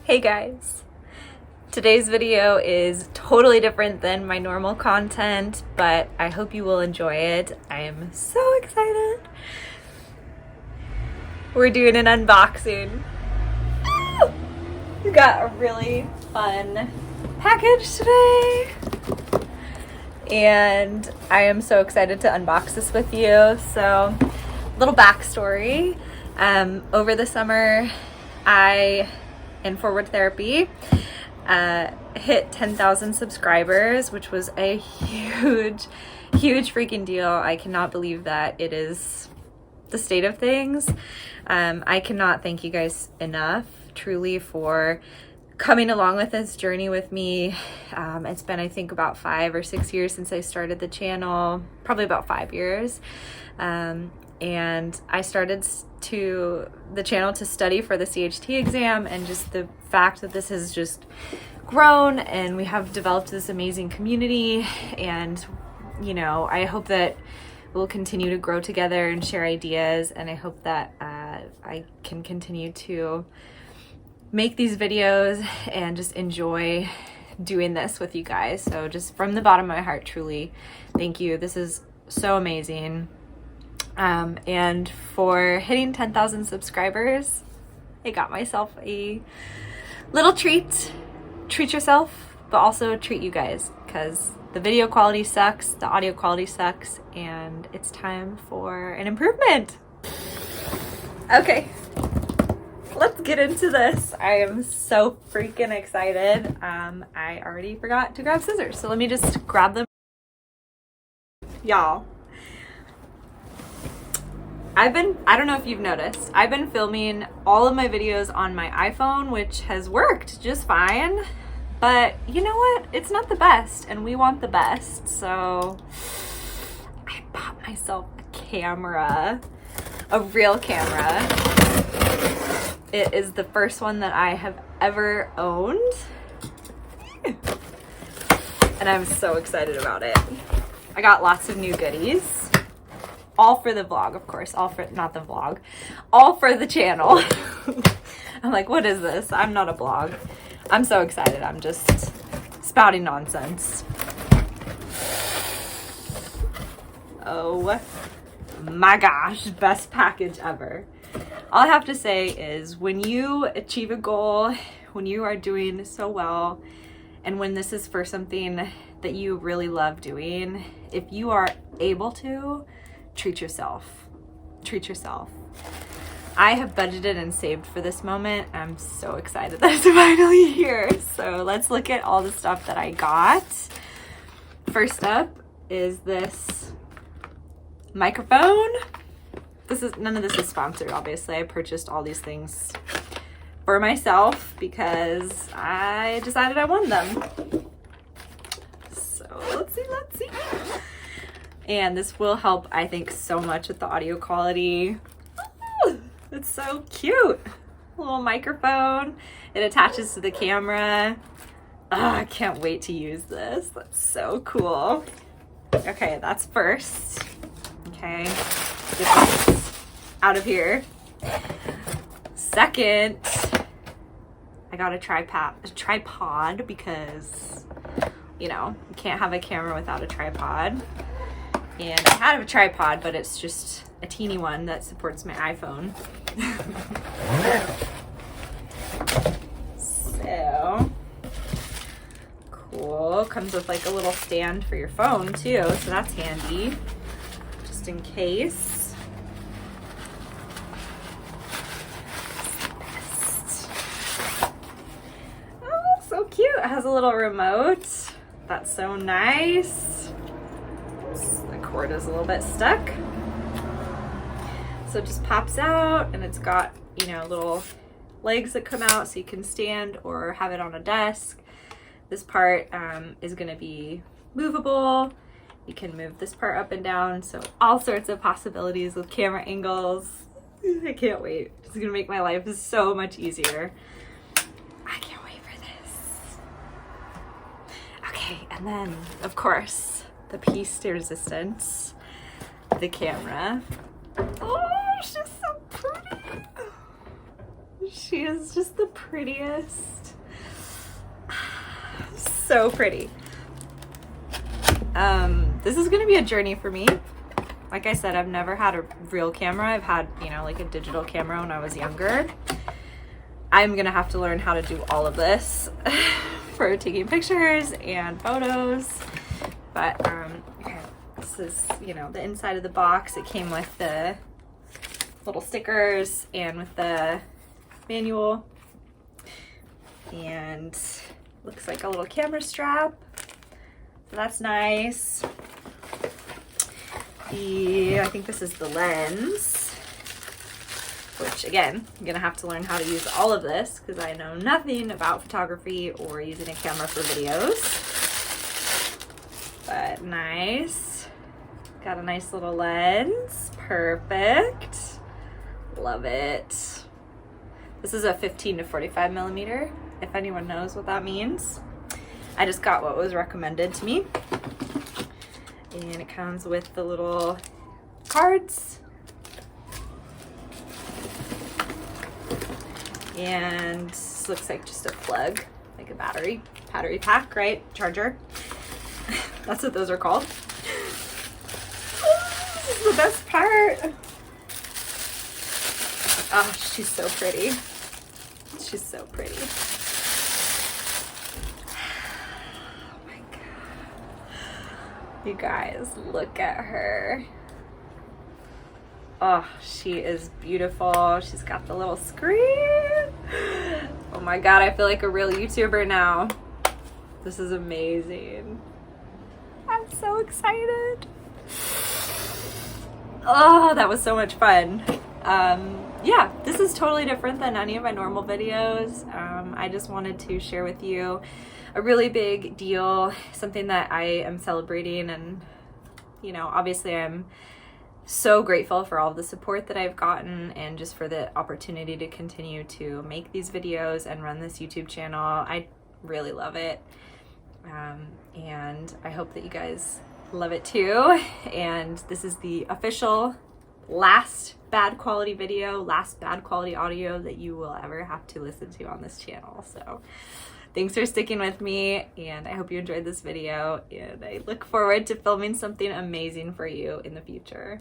Hey guys! Today's video is totally different than my normal content, but I hope you will enjoy it. I am so excited. We're doing an unboxing. Woo! We got a really fun package today. And I am so excited to unbox this with you. So, little backstory. Over the summer, I, in forward therapy, hit 10,000 subscribers, which was a huge freaking deal. I cannot believe that it is the state of things. I cannot thank you guys enough, truly, for coming along with this journey with me. It's been, I think, about 5 or 6 years since I started the channel, probably about 5 years. And I started the channel to study for the CHT exam, and just the fact that this has just grown and we have developed this amazing community, and you know, I hope that we'll continue to grow together and share ideas, and I hope that I can continue to make these videos and just enjoy doing this with you guys. So just from the bottom of my heart, truly thank you. This is so amazing. And for hitting 10,000 subscribers, I got myself a little treat. Treat yourself, but also treat you guys, because the video quality sucks, the audio quality sucks, and it's time for an improvement. Okay, let's get into this. I am so freaking excited. I already forgot to grab scissors, so let me just grab them. Y'all, I don't know if you've noticed, I've been filming all of my videos on my iPhone, which has worked just fine. But you know what? It's not the best, and we want the best. So I bought myself a camera, a real camera. It is the first one that I have ever owned. And I'm so excited about it. I got lots of new goodies. All for the vlog, of course. Not the vlog. All for the channel. I'm like, what is this? I'm not a vlog. I'm so excited. I'm just spouting nonsense. Oh my gosh, best package ever. All I have to say is, when you achieve a goal, when you are doing so well, and when this is for something that you really love doing, if you are able to, treat yourself. Treat yourself. I have budgeted and saved for this moment. I'm so excited that it's finally here. So let's look at all the stuff that I got. First up is this microphone. None of this is sponsored, obviously. I purchased all these things for myself because I decided I wanted them. So let's see. And this will help, I think, so much with the audio quality. It's so cute. A little microphone. It attaches to the camera. Oh, I can't wait to use this. That's so cool. Okay, that's first. Okay, get this out of here. Second, I got a tripod because, you know, you can't have a camera without a tripod. And I had a tripod, but it's just a teeny one that supports my iPhone. So cool. Comes with like a little stand for your phone too, so that's handy, just in case. Oh, so cute. It has a little remote. That's so nice. The cord is a little bit stuck. So it just pops out, and it's got, you know, little legs that come out so you can stand or have it on a desk. This part is going to be movable. You can move this part up and down, so all sorts of possibilities with camera angles. I can't wait. It's going to make my life so much easier. I can't wait for this. Okay, and then, of course, the piece de resistance, the camera. Oh, she's so pretty. She is just the prettiest. So pretty. This is gonna be a journey for me. Like I said, I've never had a real camera. I've had, you know, like a digital camera when I was younger. I'm gonna have to learn how to do all of this for taking pictures and photos. But okay, this is, you know, the inside of the box. It came with the little stickers and with the manual, and looks like a little camera strap, so that's nice. I think this is the lens, which again, I'm gonna have to learn how to use all of this because I know nothing about photography or using a camera for videos. But nice. Got a nice little lens. Perfect. Love it. This is a 15 to 45 millimeter, if anyone knows what that means. I just got what was recommended to me. And it comes with the little cards. And this looks like just a plug, like a battery pack, right? Charger. That's what those are called. This is the best part. Oh, she's so pretty. She's so pretty. Oh my God. You guys, look at her. Oh, she is beautiful. She's got the little screen. Oh my God, I feel like a real YouTuber now. This is amazing. I'm so excited. Oh, that was so much fun. Yeah, this is totally different than any of my normal videos. I just wanted to share with you a really big deal, something that I am celebrating, and you know, obviously I'm so grateful for all the support that I've gotten and just for the opportunity to continue to make these videos and run this YouTube channel. I really love it. And I hope that you guys love it too. And this is the official last bad quality video, last bad quality audio that you will ever have to listen to on this channel. So thanks for sticking with me, and I hope you enjoyed this video, and I look forward to filming something amazing for you in the future.